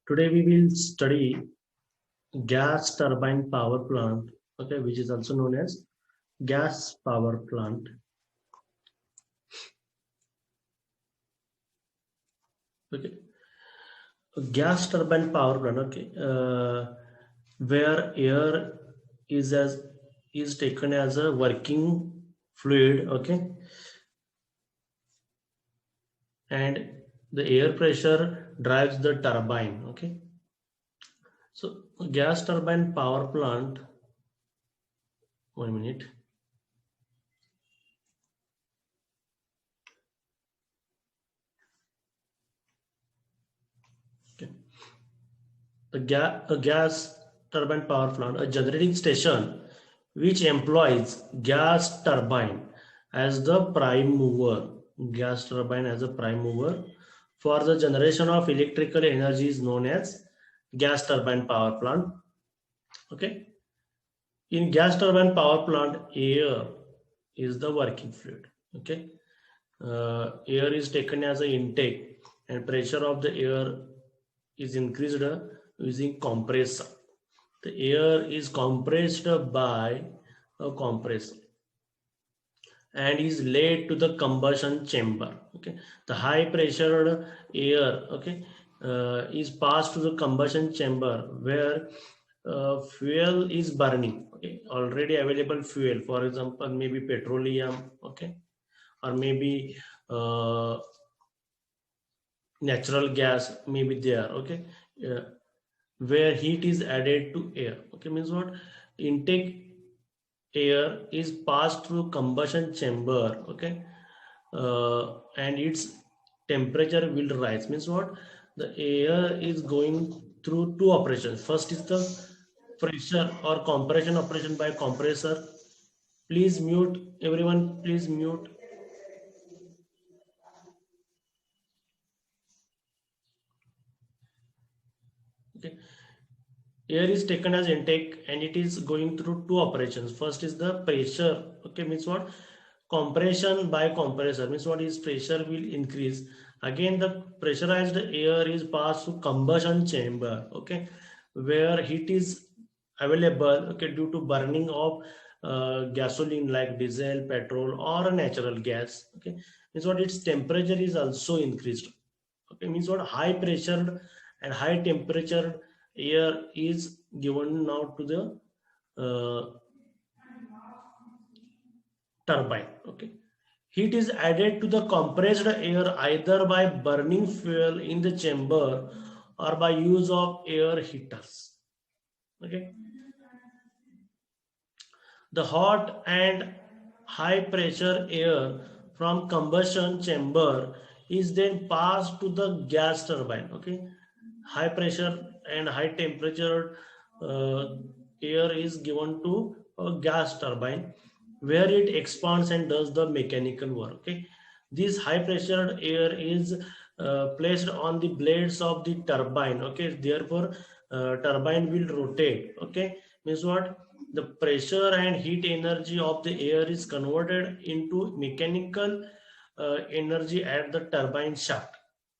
Today we will study gas turbine power plant, okay, which is also known as gas power plant. Okay, a gas turbine power plant, okay, where air is taken as a working fluid, okay, and the air pressure drives the turbine, okay. So gas turbine power plant, 1 minute. Okay. A gas turbine power plant, a generating station which employs gas turbine as the prime mover. Gas turbine as a prime mover for the generation of electrical energy is known as gas turbine power plant. Okay. In gas turbine power plant, air is the working fluid. Okay. Air is taken as an intake and pressure of the air is increased using compressor. The air is compressed by a compressor and is led to the combustion chamber. Okay, the high pressured air, okay, is passed to the combustion chamber where fuel is burning. Okay, already available fuel, for example, maybe petroleum, okay, or maybe uh, natural gas may be there. Okay, uh, where heat is added to air. Okay, means what? Intake air is passed through combustion chamber, okay, and its temperature will rise. Means what? The air is going through two operations. First is the pressure or compression operation by compressor. Please mute everyone, please mute. Okay, air is taken as intake and it is going through two operations. First is the pressure, okay, means what? Compression by compressor, means what is pressure will increase. Again the pressurized air is passed to combustion chamber, okay, where heat is available, okay, due to burning of gasoline like diesel, petrol or natural gas. Okay, means what? Its temperature is also increased. Okay, means what? High pressured and high temperature air is given now to the turbine. Okay, heat is added to the compressed air either by burning fuel in the chamber or by use of air heaters. Okay, the hot and high pressure air from combustion chamber is then passed to the gas turbine. Okay, high pressure and high temperature air is given to a gas turbine where it expands and does the mechanical work. Okay, this high pressure air is placed on the blades of the turbine. Okay, therefore turbine will rotate. Okay, means what? The pressure and heat energy of the air is converted into mechanical energy at the turbine shaft.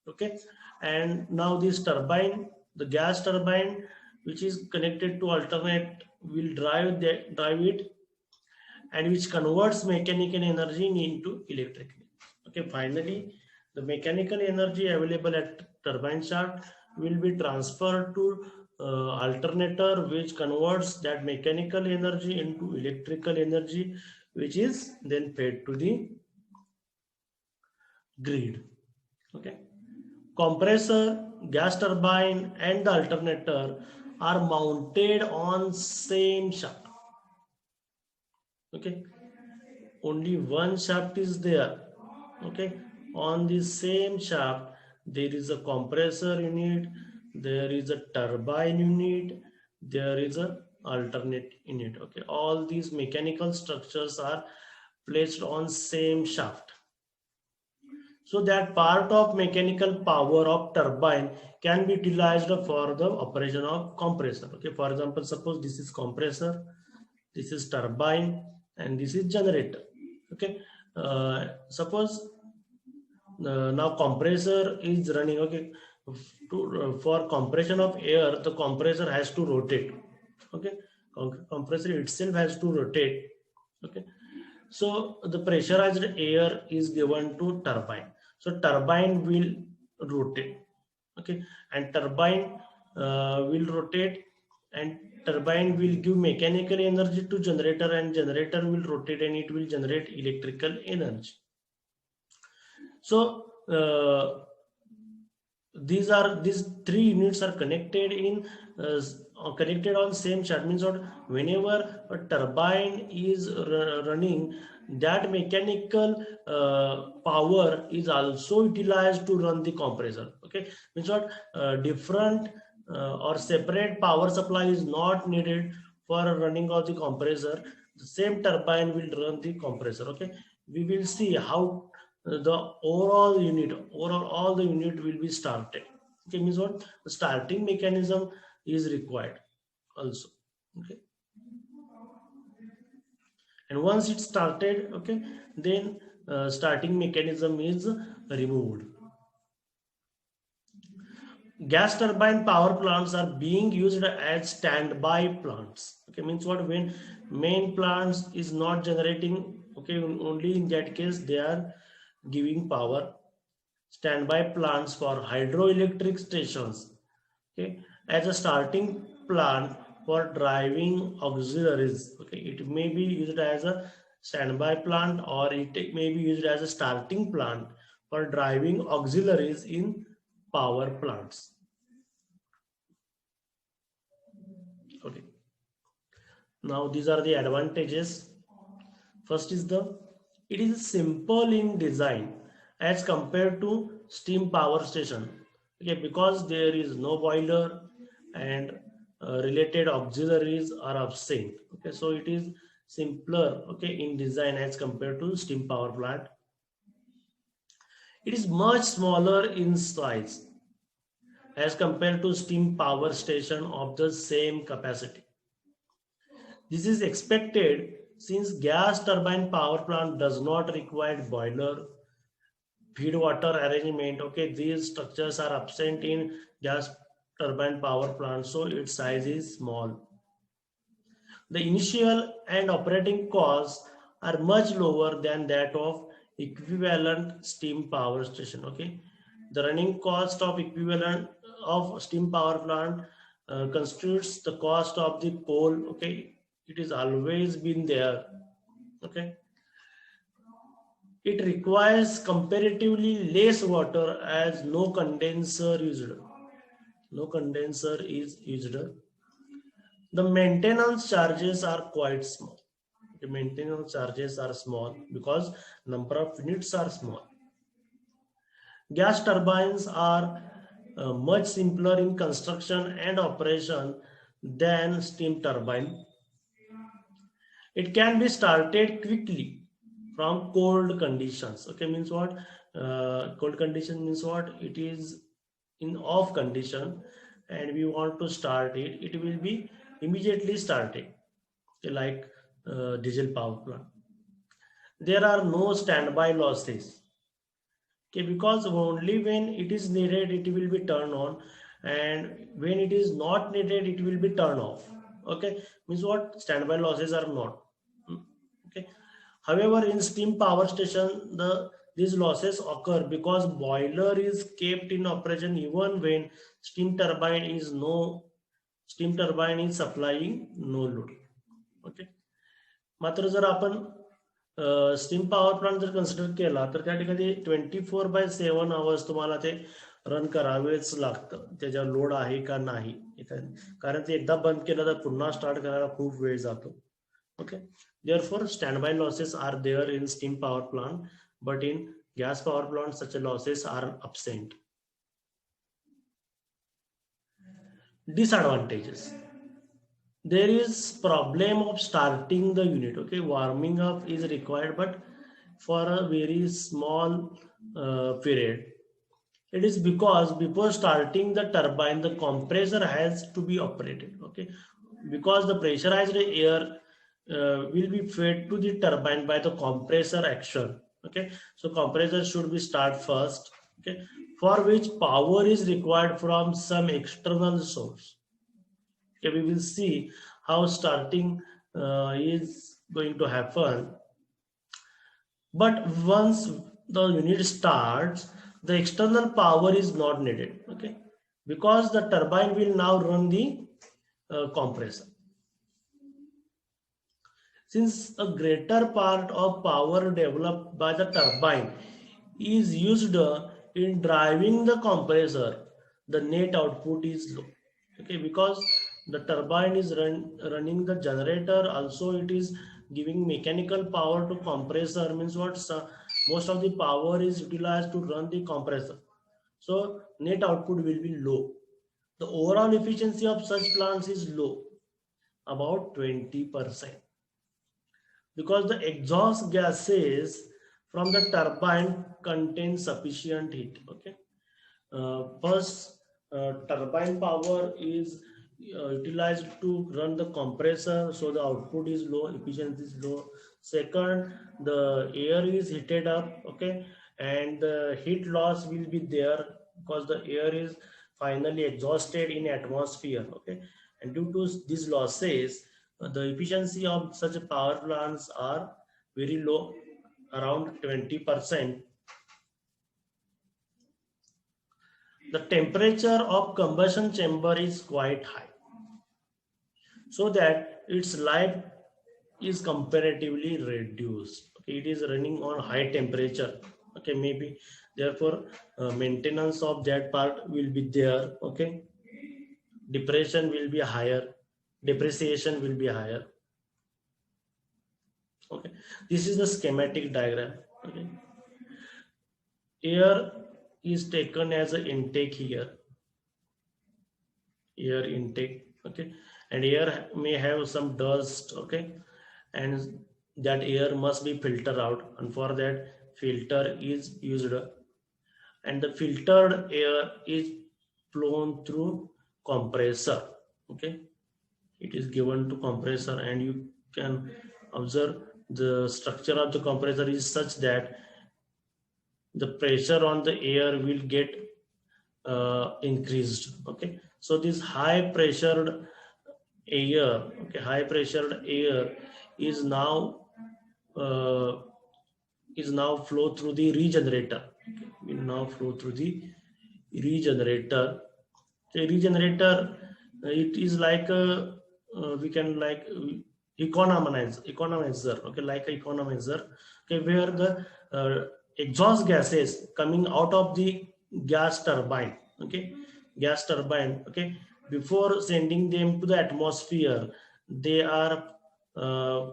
Okay, and now this turbine, the gas turbine which is connected to alternate will drive it, and which converts mechanical energy into electrical. Okay, finally, the mechanical energy available at turbine shaft will be transferred to alternator, which converts that mechanical energy into electrical energy, which is then fed to the grid. Okay, compressor, gas turbine, and the alternator are mounted on same shaft. Okay, only one shaft is there. Okay, on the same shaft there is a compressor unit, there is a turbine unit, there is a alternate unit. Okay, all these mechanical structures are placed on same shaft so that part of mechanical power of turbine can be utilized for the operation of compressor. Okay, for example, suppose this is compressor, this is turbine, and this is generator. Okay, suppose now compressor is running. Okay, for compression of air, the compressor has to rotate. Okay, compressor itself has to rotate. Okay, so the pressurized air is given to turbine. So turbine will rotate. Okay, and turbine will rotate, and turbine will give mechanical energy to generator, and generator will rotate and it will generate electrical energy. So these three units are connected in connected on same chart. Means what, whenever a turbine is running, that mechanical power is also utilized to run the compressor. Okay, means what, different or separate power supply is not needed for running of the compressor. The same turbine will run the compressor. Okay, we will see how the overall all the unit will be started. Okay, means what, the starting mechanism is required also. Okay, and once it started, okay, then starting mechanism is removed. Gas turbine power plants are being used as standby plants. Okay, means what, when main plants is not generating, okay, only in that case they are giving power. Standby plants for hydroelectric stations, okay, as a starting plant for driving auxiliaries. Okay, it may be used as a standby plant, or it may be used as a starting plant for driving auxiliaries in power plants. Okay, now these are the advantages. First is it is simple in design as compared to steam power station. Okay, because there is no boiler and related auxiliaries are absent. Okay, so it is simpler, okay, in design as compared to steam power plant. It is much smaller in size as compared to steam power station of the same capacity. This is expected since gas turbine power plant does not require boiler, feed water arrangement. Okay, these structures are absent in gas turbine power plant, so its size is small. The initial and operating costs are much lower than that of equivalent steam power station. Okay, the running cost of equivalent of steam power plant constitutes the cost of the coal. Okay, it is always been there. Okay, it requires comparatively less water as no condenser used. No condenser is used. The maintenance charges are quite small. The maintenance charges are small because number of units are small. Gas turbines are much simpler in construction and operation than steam turbine. It can be started quickly from cold conditions. Okay, means what, cold condition means what, it is in off condition and we want to start it, it will be immediately started. Okay, like diesel power plant, there are no standby losses. Okay, because only when it is needed it will be turned on, and when it is not needed it will be turned off. Okay, means what, standby losses are not. Okay, however in steam power station these losses occur because boiler is kept in operation even when steam turbine is no steam turbine is supplying no load. Okay, मात्र जर आपण steam power plant जर consider केला तर त्या ठिकाणी 24/7 hours तुम्हाला ते रन करावेच लागतं. त्याच्यावर लोड आहे का नाही, कारण ते एकदा बंद केलं तर पुन्हा स्टार्ट करायला खूप वेळ जातो. Okay, therefore standby losses are there in steam power plant, but in gas power plant such losses are absent. Disadvantages: there is problem of starting the unit. Okay, warming up is required, but for a very small period. It is because before starting the turbine the compressor has to be operated. Okay, because the pressurized air will be fed to the turbine by the compressor action. Okay, so compressor should be start first. Okay, for which power is required from some external source. Okay, we will see how starting is going to happen. But once the unit starts, the external power is not needed. Okay, because the turbine will now run the compressor. Since a greater part of power developed by the turbine is used in driving the compressor, the net output is low. Okay, because the turbine is running the generator, also it is giving mechanical power to compressor, means what, most of the power is utilized to run the compressor. So net output will be low. The overall efficiency of such plants is low, about 20%, because the exhaust gases from the turbine contain sufficient heat. Okay, first, turbine power is utilized to run the compressor, so the output is low, efficiency is low. Second, the air is heated up, okay, and the heat loss will be there because the air is finally exhausted in atmosphere, okay, and due to these losses, the efficiency of such power plants are very low, around 20%. The temperature of combustion chamber is quite high, so that its life is comparatively reduced. Okay, it is running on high temperature. Okay, maybe therefore maintenance of that part will be there. Okay, depression will be higher, depreciation will be higher. Okay, this is the schematic diagram. Okay, air is taken as an intake here, air intake. Okay, and air may have some dust. Okay, and that air must be filtered out, and for that filter is used, and the filtered air is flown through compressor. Okay, it is given to compressor, and you can observe the structure of the compressor is such that the pressure on the air will get increased. Okay, so this high pressured air, okay, high pressured air is now uh, flow through the regenerator. Okay, will now flow through the regenerator. The regenerator, it is like a, we can like economizer. Okay, like a economizer. Okay, where the exhaust gases coming out of the gas turbine. Okay, gas turbine. Okay, before sending them to the atmosphere, they are uh,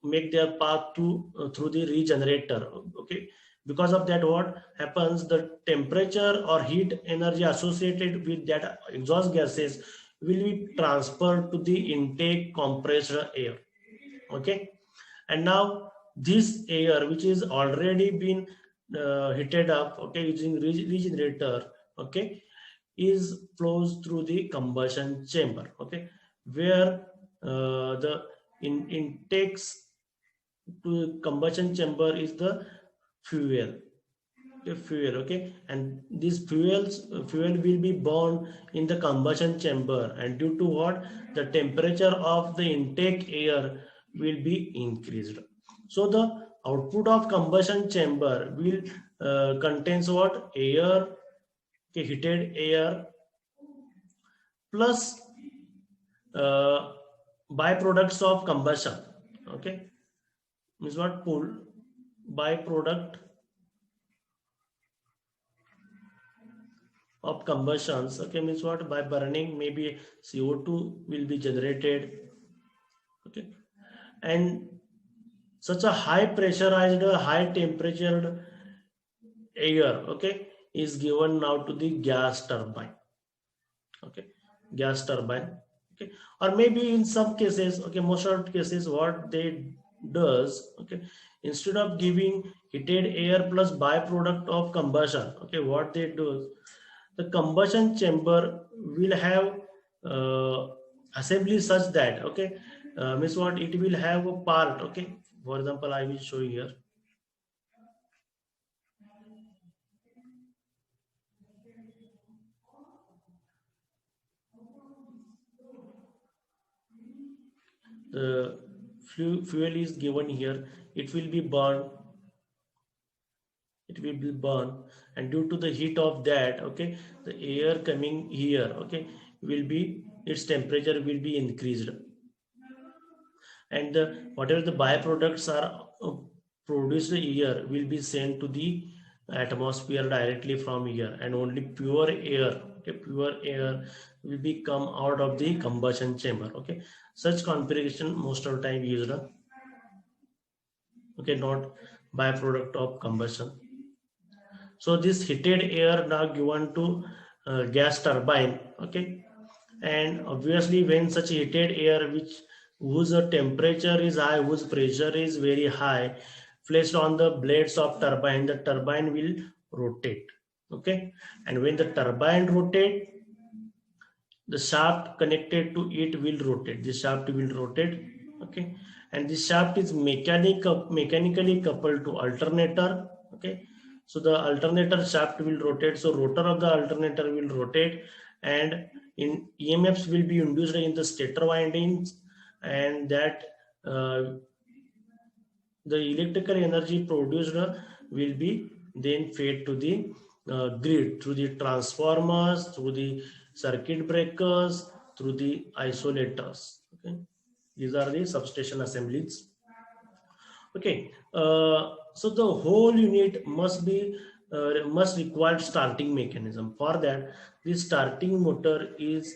make their path to through the regenerator. Okay, because of that, what happens, the temperature or heat energy associated with that exhaust gases will be transferred to the intake compressed air. Okay, and now this air which is already been heated up, okay, using regenerator, okay, is flows through the combustion chamber. Okay, where the intakes to combustion chamber is the fuel. Okay, fuel. Okay, and these fuel will be burned in the combustion chamber, and due to what, the temperature of the intake air will be increased. So the output of combustion chamber will contains what, air, okay, heated air, plus uh, byproducts of combustion. Okay, means what, pull byproduct of combustions. Okay, means what, by burning maybe CO2 will be generated. Okay, and such a high pressurized, high temperature air, okay, is given now to the gas turbine. Okay, gas turbine. Okay, or maybe in some cases, okay, most of the cases what they does, okay, instead of giving heated air plus byproduct of combustion, okay, what they do, the combustion chamber will have uh, assembly such that, okay, means what, it will have a part. Okay, for example, I will show you here. the fuel is given here, it will be burned, it will be burned, and due to the heat of that, okay, the air coming here, okay, will be, its temperature will be increased, and whatever the byproducts are produced here will be sent to the atmosphere directly from here, and only pure air, okay, pure air will be come out of the combustion chamber. Okay, such configuration most of the time used, okay, not byproduct of combustion. So this heated air now given to gas turbine, okay, and obviously when such heated air which whose temperature is high, whose pressure is very high, placed on the blades of turbine, the turbine will rotate, okay, and when the turbine rotate, the shaft connected to it will rotate, the shaft will rotate, okay, and this shaft is mechanically coupled to alternator, okay, so the alternator shaft will rotate, so rotor of the alternator will rotate, and in emfs will be induced in the stator windings, and that the electrical energy produced will be then fed to the grid through the transformers, through the circuit breakers, through the isolators. Okay, these are the substation assemblies. Okay, so the whole unit must require starting mechanism. For that, the starting motor is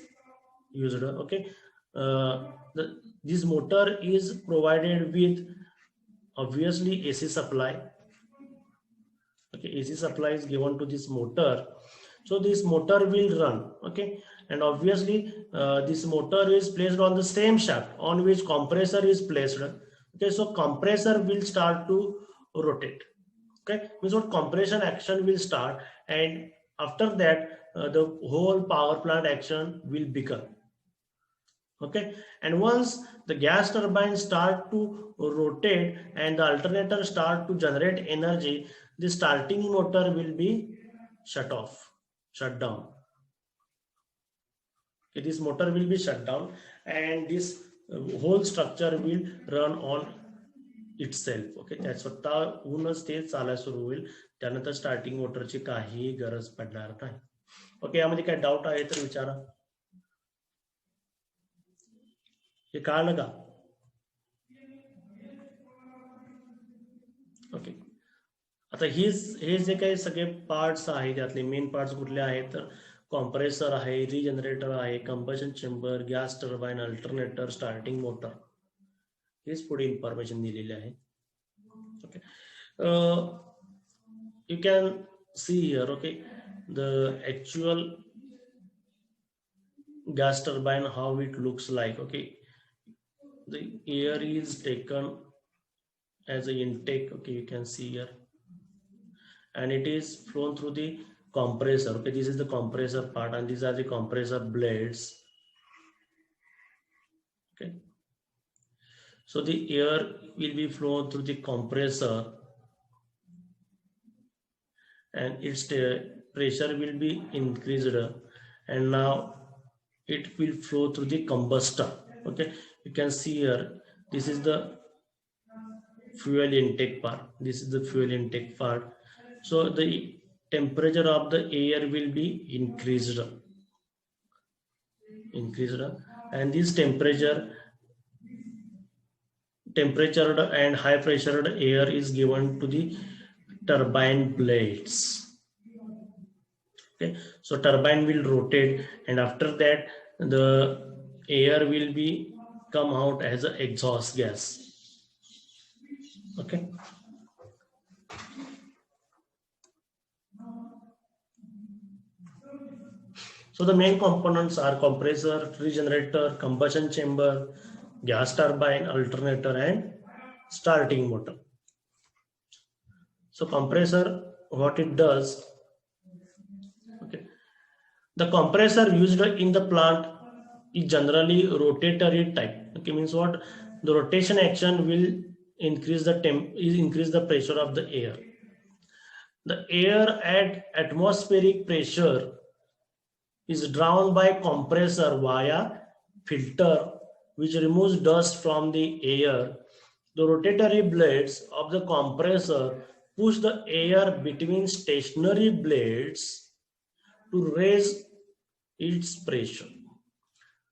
used. Okay, this motor is provided with obviously AC supply. Okay, AC supply is given to this motor, so this motor will run, okay, and obviously this motor is placed on the same shaft on which compressor is placed, okay, so compressor will start to rotate, okay, means what, compression action will start, and after that the whole power plant action will begin. Okay, and once the gas turbine start to rotate and the alternator start to generate energy, the starting motor will be shut down. Okay, this motor will be shut down, and this whole structure will run on itself. Okay, that's what होऊनच ते चालायला सुरू होईल, त्यानंतर starting मोटरची काहीही गरज पडणार नाही. ओके, यामध्ये काय डाऊट आहे तर विचारा. हे कळलं का? ओके, आता हे जे काही सगळे पार्ट्स आहेत त्यातले मेन पार्ट्स कुठले आहेत तर कॉम्प्रेसर आहे, रिजनरेटर आहे, combustion chamber, gas turbine, alternator, starting motor, हेच पुढे इन्फॉर्मेशन दिलेले आहे. Okay, you can see here, okay, the actual gas turbine, how it looks like. Okay, the air is taken as an intake, okay, you can see here, and it is flown through the compressor. Okay, this is the compressor part, and these are the compressor blades. Okay, so the air will be flown through the compressor, and its pressure will be increased, and now it will flow through the combustor. Okay, you can see here, this is the fuel intake part, this is the fuel intake part, so the temperature of the air will be increased, and this temperatured and high pressured air is given to the turbine blades. Okay, so turbine will rotate, and after that the air will be come out as an exhaust gas. Okay, so the main components are compressor, regenerator, combustion chamber, gas turbine, alternator, and starting motor. So compressor, what it does, okay, the compressor used in the plant is generally rotatory type. Okay, means what, the rotation action will increase the pressure of the air. The air at atmospheric pressure is drawn by compressor via filter which removes dust from the air. The rotatory blades of the compressor push the air between stationary blades to raise its pressure.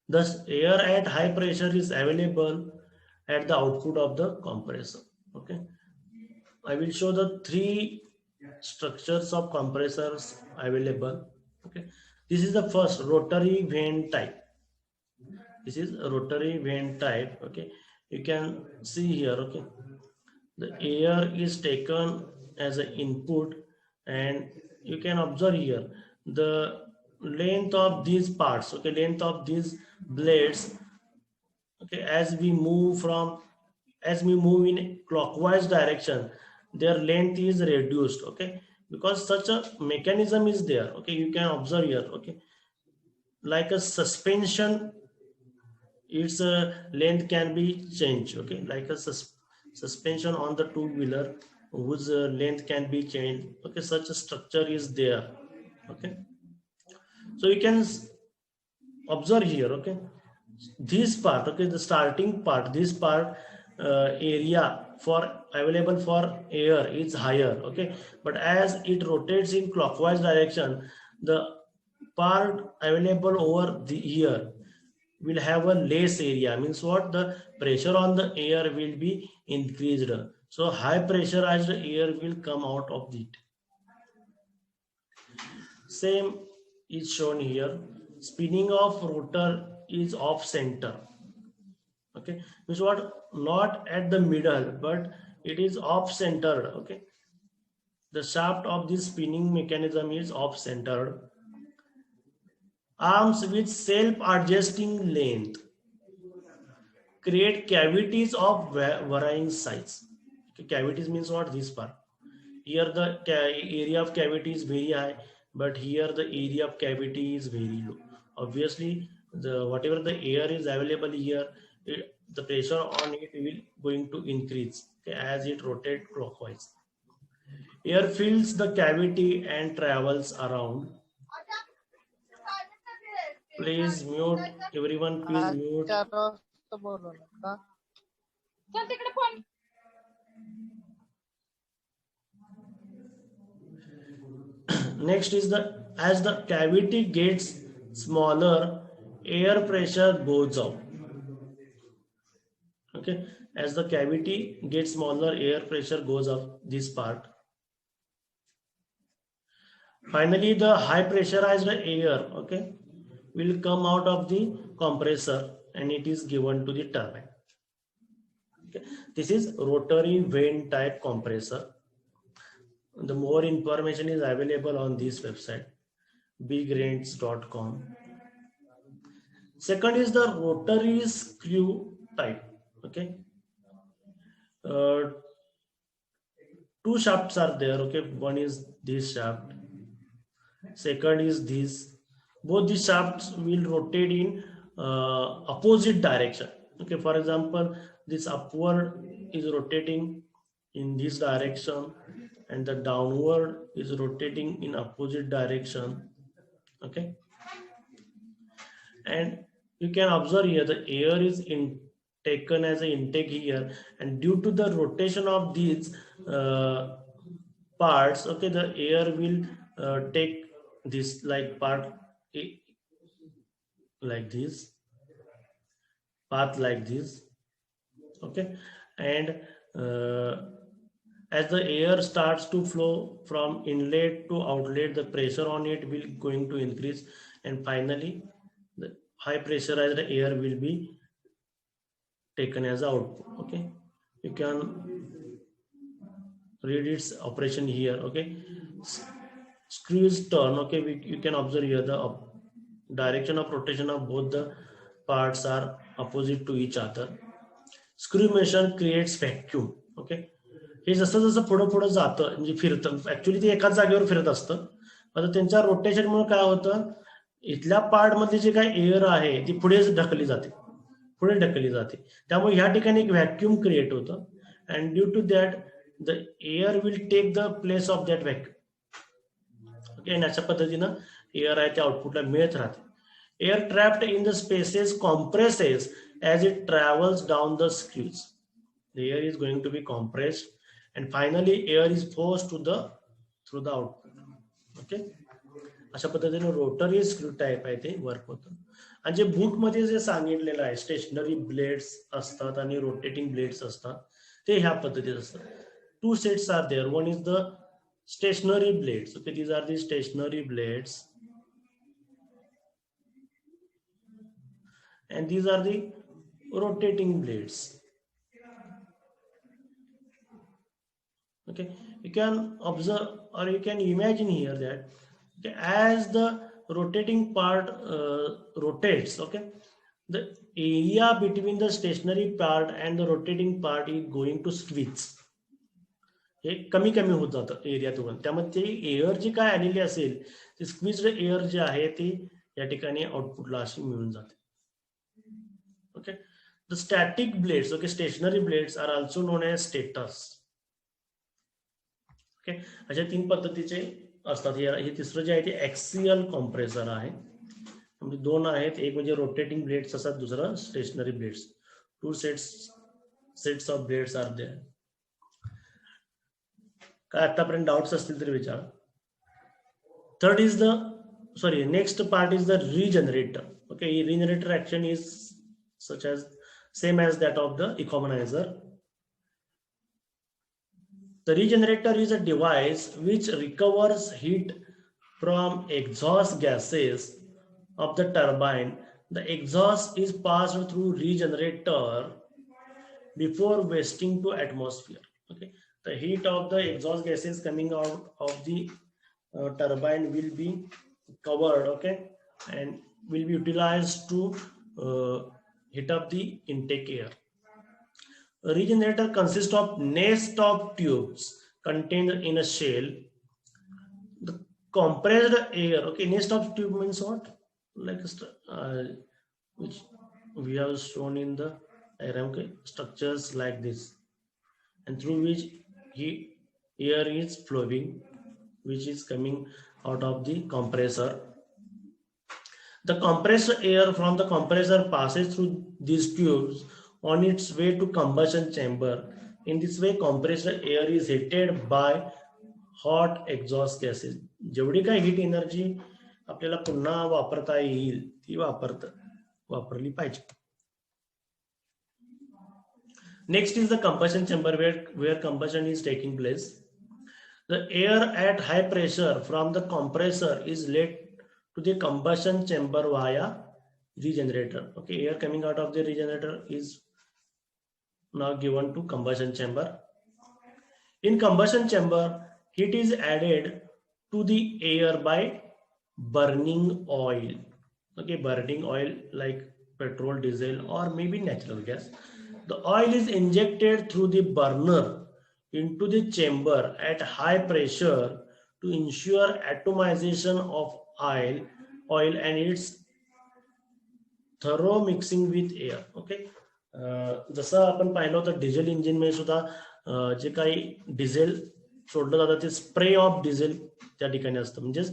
Thus, air at high pressure is available at the output of the compressor. Okay, I will show the three structures of compressors available. Okay, this is the first rotary vane type. This is a rotary vane type. Okay, you can see here. Okay, the air is taken as an input, and you can observe here the length of these parts. Okay, length of these blades. Okay, as we move in clockwise direction, their length is reduced. Okay, because such a mechanism is there. Okay, you can observe here. Okay, like a suspension, its length can be changed. Okay, like a suspension on the two-wheeler whose length can be changed. Okay, such a structure is there. Okay, so you can observe here. Okay, this part, okay, the starting part, this part area for available for air is higher. Okay, but as it rotates in clockwise direction, the part available over the ear will have a less area. Means what? The pressure on the air will be increased, so high pressurized air will come out of it. Same is shown here. Spinning of rotor is off center. Okay, means what? Not at the middle, but it is off centered. Okay, the shaft of this spinning mechanism is off centered. Arms with self adjusting length create cavities of varying size. Okay, cavities means what? This part. Here the area of cavity is very high, but here the area of cavity is very low. Obviously, the whatever the air is available here, the pressure on it will going to increase, okay, as it rotates clockwise. Air fills the cavity and travels around. Please mute everyone. Please mute. Next is as the cavity gets smaller, air pressure goes up. Okay, as the cavity gets smaller, air pressure goes up this part. Finally, the high pressurized air, okay, will come out of the compressor and it is given to the turbine. Okay, this is rotary vane type compressor. The more information is available on this website, bigrains.com. Second is the rotary screw type. Okay, two shafts are there. Okay, one is this shaft, second is this. Both the shafts will rotate in opposite direction. Okay, for example, this upward is rotating in this direction and the downward is rotating in opposite direction. Okay, and you can observe here the air is taken as an intake here, and due to the rotation of these parts, okay, the air will take this like part like this, path like this. Okay, and as the air starts to flow from inlet to outlet, the pressure on it will going to increase, and finally the high pressurized air will be taken as output. Okay, you can read its operation here. Okay, screws turn. Okay, you can observe here the direction of rotation of both the parts are opposite to each other. Screw motion creates vacuum. Okay, हे जसं जसं पुढं पुढं जातं म्हणजे फिरतं, actually ते एकाच जागेवर फिरत असतं. आता त्यांच्या रोटेशनमुळे काय होतं, इथल्या पार्ट मध्ये जे काही एअर आहे ती पुढेच ढकलली जाते, पुढे ढकलली जाते. त्यामुळे ह्या ठिकाणी एक व्हॅक्यूम क्रिएट होतं, and due to that the air will take the place of that vacuum. Okay, आणि अशा पद्धतीनं एअर आहे ते आउटपुटला मिळत राहते. Air trapped in the spaces compresses as it travels down the screws. The air is going to be compressed and finally air is forced to the through the output. Okay, अशा पद्धतीने rotary screw type आहे ते work होतं. आणि जे book मध्ये जे सांगितलेलं आहे stationery blades असतात आणि रोटेटिंग ब्लेड्स असतात ते ह्या पद्धतीत असतात. Two sets are there. One is the stationary blades. Okay, these are the stationary blades and these are the rotating blades. Okay, you can observe or you can imagine here that okay, as the rotating part rotates, okay, the area between the stationary part and the rotating part is going to squeeze. हे कमी कमी होत जातं एरियातून, त्यामध्ये air जी काय आलेली असेल ती squeezed air जे आहे ती या ठिकाणी आउटपुटला अशी मिळून जाते. Okay, the static blades, okay, stationary blades are also known as stators. Okay, अशा तीन पद्धतीचे असतात. हे तिसरं जे आहे ते ऍक्सियल कॉम्प्रेसर आहे. म्हणजे दोन आहेत, एक म्हणजे रोटेटिंग ब्लेड्स असतात, दुसरं stationary blades. Two sets of blades are there. काय आतापर्यंत डाउट्स असतील तरी विचार. Third is the next part is the regenerator. Okay, regenerator action is such as same as that of the equalizer. The regenerator is a device which recovers heat from exhaust gases of the turbine. The exhaust is passed through regenerator before wasting to atmosphere. Okay, the heat of the exhaust gases coming out of the turbine will be covered, okay, and will be utilized to heat up the intake air. A regenerator consists of nest of tubes contained in a shell. The compressed air, okay, nest of tube means what? Like which we have shown in the diagram, okay, structures like this, and through which air is flowing, which is coming out of the compressor. The compressed air from the compressor passes through these tubes on its way to combustion chamber. In this way, compressed air is heated by hot exhaust gases. जेवढी काय heat energy आपल्याला पुन्हा वापरता येईल ती वापरली पाहिजे. Next is the combustion chamber where combustion is taking place. The air at high pressure from the compressor is let to the combustion chamber via regenerator. Okay, air coming out of the regenerator is now given to combustion chamber. In combustion chamber, heat is added to the air by burning oil. Okay, burning oil like petrol, diesel, or maybe natural gas. The oil is injected through the burner into the chamber at high pressure to ensure atomization of oil and its thorough mixing with air. Okay, जसं आपण पाहिलं होतं diesel engine मध्ये सुद्धा जे काही diesel सोडलं जातं ते स्प्रे ऑफ डिझेल त्या ठिकाणी असतं. म्हणजे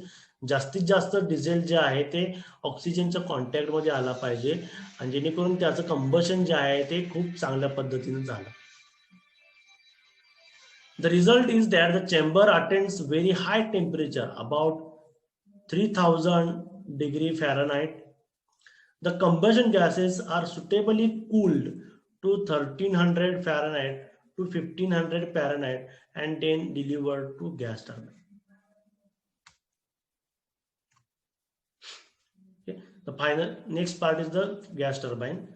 जास्तीत जास्त डिझेल जे आहे ते ऑक्सिजनच्या कॉन्टॅक्ट मध्ये आला पाहिजे आणि जेणेकरून त्याचं कंबशन जे आहे ते खूप चांगल्या पद्धतीने झालं. The result is that the chamber attains very high temperature, about 3000 degree Fahrenheit. The combustion gases are suitably cooled to 1300 Fahrenheit to 1500 Fahrenheit and then delivered to gas turbine. Okay. The final next part is the gas turbine.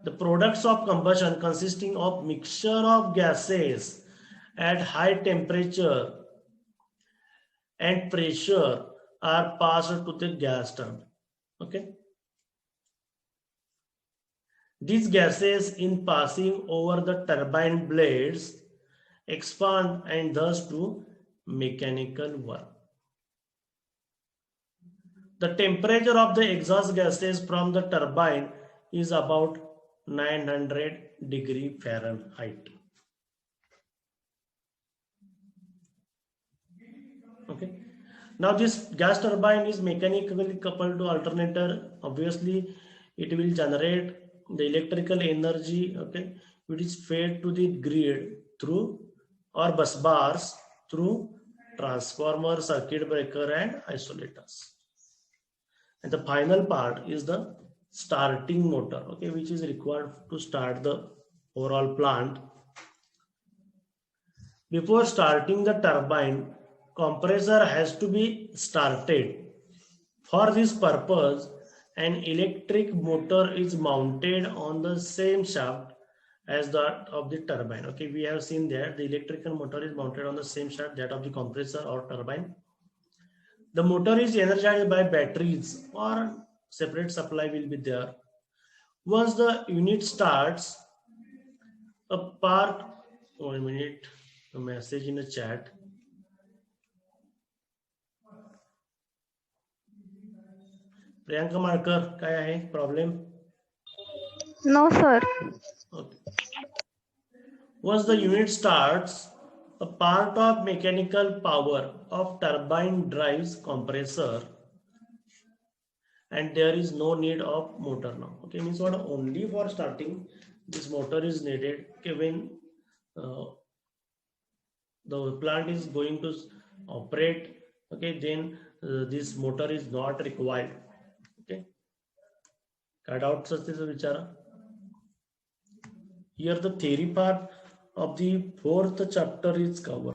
The products of combustion consisting of mixture of gases at high temperature and pressure are passed to the gas turbine. Okay, these gases in passing over the turbine blades expand and thus do mechanical work. The temperature of the exhaust gases from the turbine is about 900 degree Fahrenheit. Okay, now this gas turbine is mechanically coupled to alternator. Obviously it will generate the electrical energy, okay, which is fed to the grid through or bus bars through transformer, circuit breaker, and isolators. And the final part is the starting motor, okay, which is required to start the overall plant. Before starting the turbine, compressor has to be started. For this purpose, an electric motor is mounted on the same shaft as that of the turbine. Okay, we have seen that the electrical motor is mounted on the same shaft that of the compressor or turbine. The motor is energized by batteries or separate supply will be there. Once the unit starts, a part, 1 minute, a message in the chat. Priyanka मारकर, काय आहे problem? No, sir. Okay. Once the unit starts, a part of mechanical power of turbine drives compressor, and there is no need of motor now. Okay, means what? Only for starting this motor is needed. Okay, when the plant is going to operate, okay, then this motor is not required. Okay, काय doubts असतील तर विचारा. Here the theory part of the fourth chapter is covered.